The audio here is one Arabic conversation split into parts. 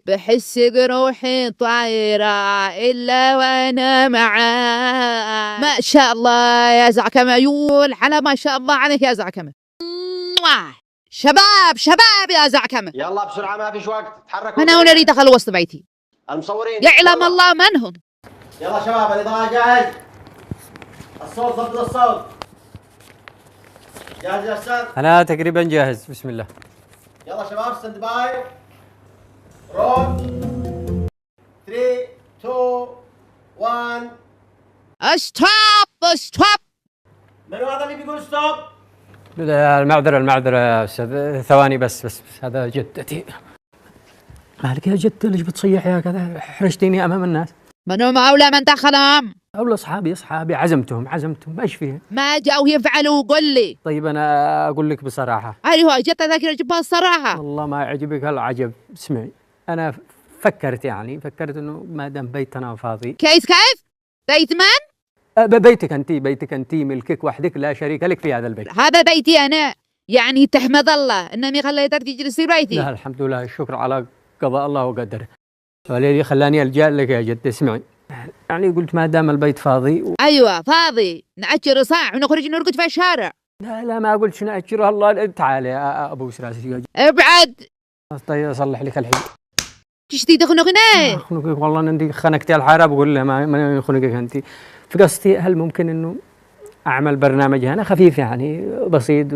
بحس بروحي طايرة إلا وأنا معاك. ما شاء الله يا زعكمة، يقول على ما شاء الله عليك يا زعكمة. شباب شباب يا زعكمة، يلا بسرعة ما فيش وقت، تحركوا. أنا أريد أخلص بيتي. المصورين يعلم الله من هم. يلا شباب، الإضاءة جاهز، الصوت ضبط الصوت جاهز يا أستاذ؟ أنا تقريبا جاهز، بسم الله. يلا شباب، ستاند باي، رول، 3 2 1. ستوب. منو هذا اللي بيقول ستوب؟ المعذرة يا أستاذ، ثواني بس هذا جدتي. مالك يا جدتي ليش بتصيح يا كذا؟ حرجتيني أمام الناس. منو مولى من دخلهم؟ أول أصحابي عزمتهم ايش فيه؟ ما جاوا يفعلوا، قل لي. طيب أنا أقول لك بصراحة. أيوة جت ذاكرة جبها الصراحة. والله ما يعجبك هالعجب. اسمعي، أنا فكرت إنه ما دام بيتنا فاضي. كيف؟ بيت من؟ بيتك أنت ملكك وحدك، لا شريك لك في هذا البيت. هذا بيتي أنا، يعني تحمد الله إنني خليتك تجلس في بيتي. لا الحمد لله، الشكر على قضاء الله وقدره. والذي خلاني ألجأ لك يا جد. اسمعي، يعني قلت ما دام البيت فاضي أيوة فاضي، نأجر صاع ونخرج نرقد في الشارع. لا ما قلت نأجره. الله تعالى يا أبو سراسي. ابعد. طيب أصلح لك الحين. تشتي تخنقني؟ أخنقك والله، أنت خنقتي الحارة. بقول له ما يخنقك أنت. في قصتي، هل ممكن إنه أعمل برنامج هنا خفيف يعني بسيط،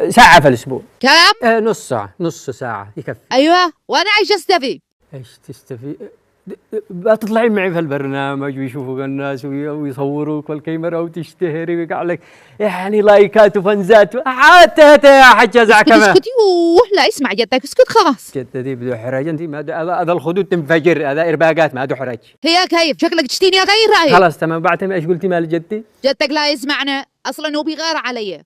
ساعة في الأسبوع؟ كم؟ نص ساعة يكفي. أيوة، وأنا إيش أستفيد؟ إيش تستفيد؟ بتطلعين معي في البرنامج ويشوفوك الناس ويصوروك والكاميرا وتشتهري ويقع لك يعني لايكات وفنزات. حتى يا حجة زعكمة. اسكت يوه، لا اسمع جدك، اسكت خلاص. جدتي بدو حرج انت، ما هذا الخدود تنفجر، هذا ارباقات ما دو حرج. هي كيف؟ شكلك تشتيني غير رأيي. خلاص تمام. بعتم ايش قلتي مال جدتي؟ جدك لا يسمعنا اصلا، هو بيغار علي.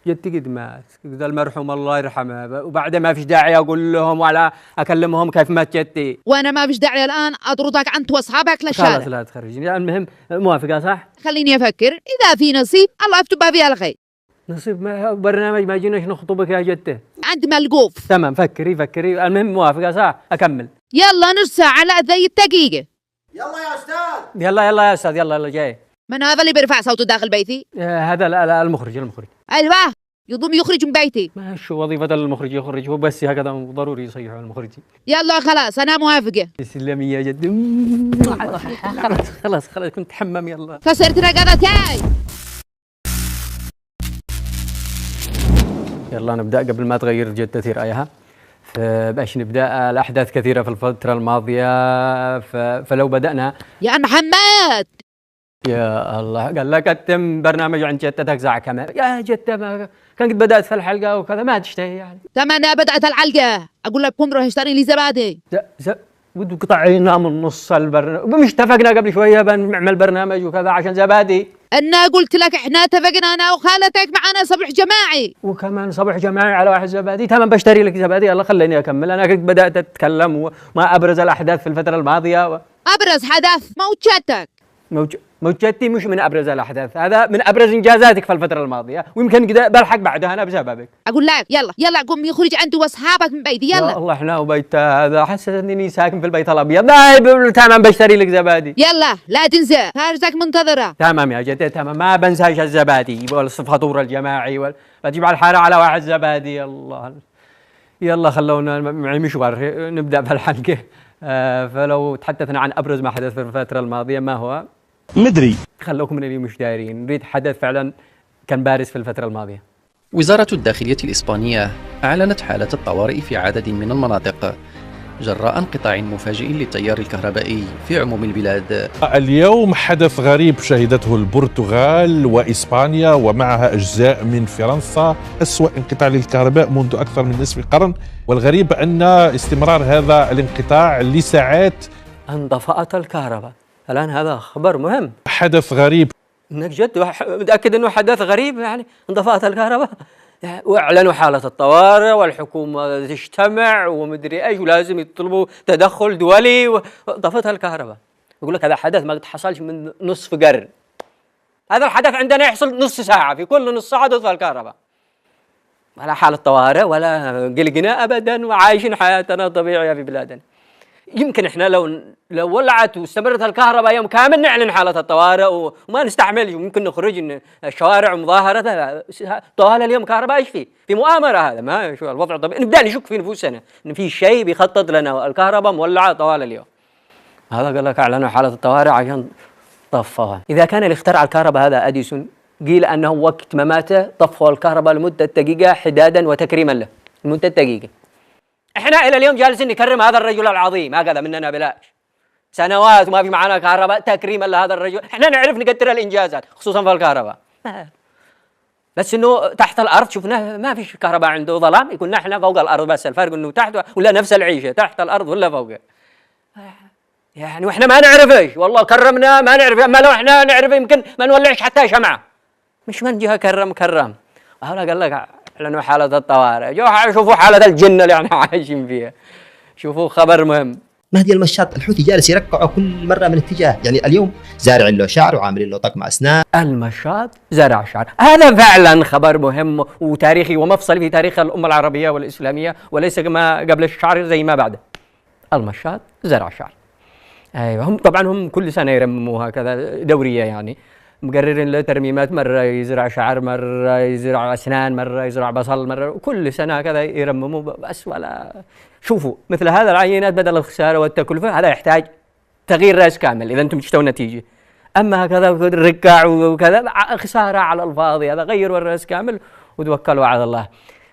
جدتي قد مات، قد المرحوم الله يرحمه، وبعد ما فيش داعي اقول لهم ولا اكلمهم كيف مات جدتي. وانا ما فيش داعي الان اطردك انت واصحابك للشارع. خلاص لا تخرجيني. المهم موافقه صح؟ خليني افكر، اذا في نصيب الله يكتبها فيها الخير. نصيب؟ ما برنامج ما جيناش نخطبك يا جدتي. عند ملقوف. تمام، فكري. المهم موافقه صح؟ اكمل. يلا نص ساعه على ذي الدقيقه. يلا يا أستاذ. يلا يا استاذ، يلا جاي. من هذا اللي بيرفع صوته داخل بيتي؟ هذا لا المخرج. ايوه، يضم يخرج من بيتي. ما شو وظيفة المخرج؟ يخرج هو بس، هكذا ضروري يصيحوا المخرج. يلا خلاص انا موافقه. تسلمي يا جد. خلاص كنت حمام. يلا كسرت رقبتي. يلا نبدأ قبل ما تغير جدتي رأيها. باش نبدأ الأحداث كثيرة في الفترة الماضية، فلو بدأنا. يا محمد. يا الله، قال لك أتم برنامج عن جدتك زعكمة يا جدة. ما كان قد بدأت في الحلقة وكذا، ما تشتهي يعني. تمام بدأت العلقة، أقول لك قوم روح اشتري لي زبادي. ودك قطعينا من نص البرنامج. مش اتفقنا قبل شوية بنعمل برنامج وكذا عشان زبادي؟ أنا قلت لك إحنا اتفقنا أنا وخالتك معنا صبح جماعي. وكمان صبح جماعي على واحد زبادي؟ تمام بشتري لك زبادي. يلا خليني أكمل. أنا كنت بدأت أتكلم وما أبرز الأحداث في الفترة الماضية أبرز حدث موت جدك. موت جدتي مش من أبرز الأحداث، هذا من أبرز إنجازاتك في الفترة الماضية، ويمكن كده بلحق بعدها أنا بسببك. أقول لك يلا قوم يخرج أنت وأصحابك من بيتي. يلا يا الله، إحنا وبيت هذا حسيت إني ساكن في البيت الأبيض. تمام بشتري لك زبادي. يلا لا تنسى، خارجك منتظرة. تمام يا جدتي، تمام ما بنساش الزبادي والفطور الجماعي بجيب على الحارة على واحد زبادي. الله. يلا خلونا معي مشوار، نبدأ في الحلقة. فلو تحدثنا عن أبرز ما حدث في الفترة الماضية، ما هو؟ مدري. خلوكم من اللي مش دايرين، نريد حدث فعلا كان بارز في الفترة الماضية. وزارة الداخلية الإسبانية أعلنت حالة الطوارئ في عدد من المناطق جراء انقطاع مفاجئ للتيار الكهربائي في عموم البلاد. اليوم حدث غريب شهدته البرتغال وإسبانيا ومعها أجزاء من فرنسا، أسوأ انقطاع للكهرباء منذ أكثر من نصف قرن، والغريب أن استمرار هذا الانقطاع لساعات. انطفأت الكهرباء الآن، هذا خبر مهم. حدث غريب. انك جد متأكد انه حدث غريب؟ يعني انطفأت الكهرباء واعلنوا حالة الطوارئ والحكومة تجتمع ومدري ايش ولازم يطلبوا تدخل دولي وانطفت الكهرباء. يقول لك هذا حدث ما حصلش من نصف قرن. هذا الحدث عندنا يحصل نص ساعة، في كل نص ساعة تطفى الكهرباء. ولا حالة طوارئ ولا قلقنا ابدا، وعايشين حياتنا طبيعية في بلادنا. يمكن احنا لو ولعت واستمرت الكهرباء يوم كامل نعلن حالة الطوارئ وما نستحمل، يمكن نخرج الشوارع ومظاهرة طوال اليوم كهرباء. ايش في مؤامرة؟ هذا ما شو الوضع الطبيعي. نبدأ نشك في نفوسنا ان في شيء بيخطط لنا، الكهرباء مولعة طوال اليوم. هذا قال لك اعلنوا حالة الطوارئ عشان طفها. اذا كان اللي اخترع الكهرباء هذا اديسون، قيل انه وقت مماته طفوا الكهرباء لمدة دقيقة حدادا وتكريما له، لمدة دقيقة. احنا الى اليوم جالسين نكرم هذا الرجل العظيم، هكذا مننا بلاش سنوات وما في معنا كهرباء تكريما لهذا الرجل. احنا نعرف نقدر الانجازات خصوصا في الكهرباء، بس انه تحت الارض شفناه ما فيش كهرباء عنده، ظلام. يكون احنا فوق الارض بس، الفرق انه تحت ولا نفس العيشه، تحت الارض ولا فوق يعني. واحنا ما نعرفش والله، كرمنا ما نعرف. اما لو احنا نعرف يمكن ما نولعش حتى شمعه، مش من جهه كرم. هذا قال لك اعلنوا حالة الطوارئ. شوفوا حالة الجنة اللي احنا عايشين فيها. شوفوا خبر مهم، مهدي المشاط الحوثي جالس يركعه كل مرة من اتجاه، يعني اليوم زارع له شعر وعاملين له طقم أسنان. المشاط زرع شعر، هذا فعلا خبر مهم وتاريخي ومفصلي في تاريخ الأمة العربية والإسلامية، وليس كما قبل الشعر زي ما بعده. المشاط زرع شعر. ايوه، هم كل سنة يرمموا هكذا دورية، يعني مقررين له ترميمات، مرة يزرع شعر، مرة يزرع أسنان، مرة يزرع بصل، مرة كل سنة كذا يرمموا بس. ولا شوفوا مثل هذا العينات بدل الخسارة والتكلفة، هذا يحتاج تغيير رأس كامل إذا أنتم تشتوا نتيجة. أما هكذا ركع وكذا خسارة على الفاضي، هذا غيروا الرأس كامل وتوكلوا على الله.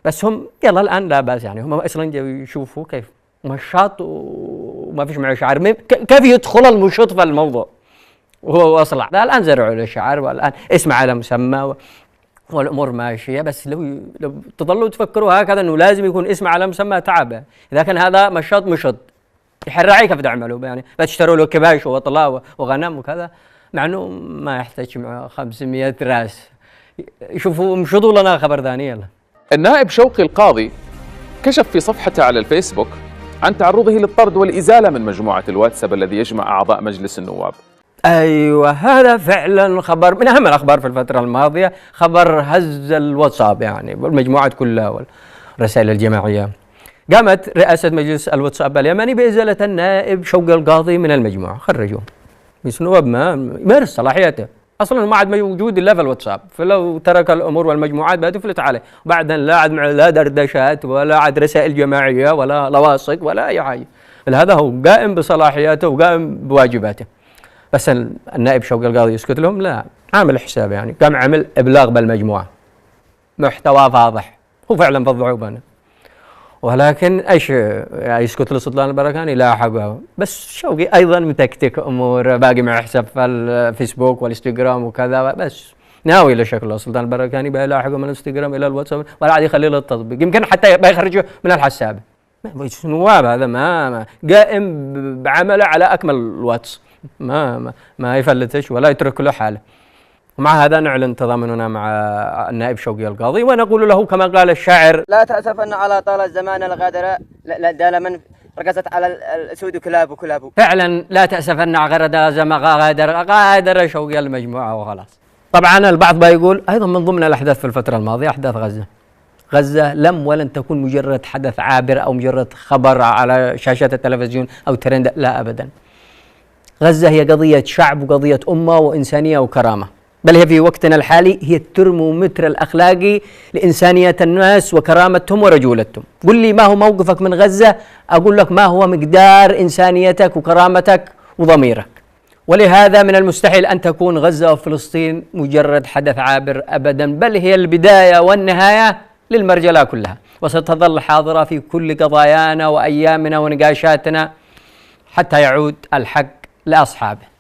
بس هم يلا الآن لا بأس، يعني هم أصلا يشوفوا كيف مشاط وما فيش معه شعر، كيف يدخل المشط في الموضوع وهو أصلع. ده الآن زرعوا له شعر، والآن اسم على مسمى والأمور ماشية. بس لو تظلوا تفكروا هكذا أنه لازم يكون اسم على مسمى، تعب. إذا كان هذا مشط يحرعي كيف تعملوا يعني؟ بتشتروا له كباش وطلاء وغنم وكذا، مع أنه ما يحتاج معه 500 راس. شوفوا مشطوا لنا خبر ثاني. يلا. النائب شوقي القاضي كشف في صفحته على الفيسبوك عن تعرضه للطرد والإزالة من مجموعة الواتساب الذي يجمع أعضاء مجلس النواب. ايوه، هذا فعلا خبر من اهم الاخبار في الفتره الماضيه، خبر هز الواتساب يعني والمجموعات كلها والرسائل الجماعيه. قامت رئاسه مجلس الواتساب اليمني بازاله النائب شوقي القاضي من المجموعه، خرجوه. مجلس النواب ما يمارس صلاحياته اصلا، ما عاد موجود الا في الواتساب، فلو ترك الامور والمجموعات بتفلت عليه، وبعدين لا عاد لا دردشات ولا عاد رسائل جماعيه ولا لواصق ولا اي حاجه. هذا هو قائم بصلاحياته وقائم بواجباته. بس النائب شوقي القاضي يسكت لهم؟ لا، عامل حساب يعني، قام عمل ابلاغ بالمجموعه، محتوى فاضح، هو فعلا فضحوا بنا. ولكن ايش يسكت له سلطان البركاني؟ لاحقه. بس شوقي ايضا متكتك امور، باقي مع حساب في الفيسبوك والانستغرام وكذا، بس ناوي لشكله سلطان البركاني بيلاحقه من الانستغرام الى الواتساب، ولا عاد يخلي له التطبيق، يمكن حتى بيخرجه من الحساب. نواب هذا ما قائم بعمله على اكمل الواتس، ما يفلتش ولا يترك له حاله. ومع هذا نعلن تضامننا مع النائب شوقي القاضي، ونقول له كما قال الشاعر: لا تأسفن على طال الزمان الغادر، لا من ركزت على الأسود كلاب. فعلا لا تأسفن على زمان غادر شوقي المجموعة وخلاص. طبعا البعض بيقول أيضا من ضمن الأحداث في الفترة الماضية أحداث غزة لم ولن تكون مجرد حدث عابر أو مجرد خبر على شاشات التلفزيون أو ترند، لا أبدا. غزة هي قضية شعب وقضية أمة وإنسانية وكرامة، بل هي في وقتنا الحالي هي الترمومتر الأخلاقي لإنسانية الناس وكرامتهم ورجولتهم. قل لي ما هو موقفك من غزة، أقول لك ما هو مقدار إنسانيتك وكرامتك وضميرك. ولهذا من المستحيل أن تكون غزة وفلسطين مجرد حدث عابر أبدا، بل هي البداية والنهاية للمرجلة كلها، وستظل حاضرة في كل قضايانا وأيامنا ونقاشاتنا حتى يعود الحق لأصحابه.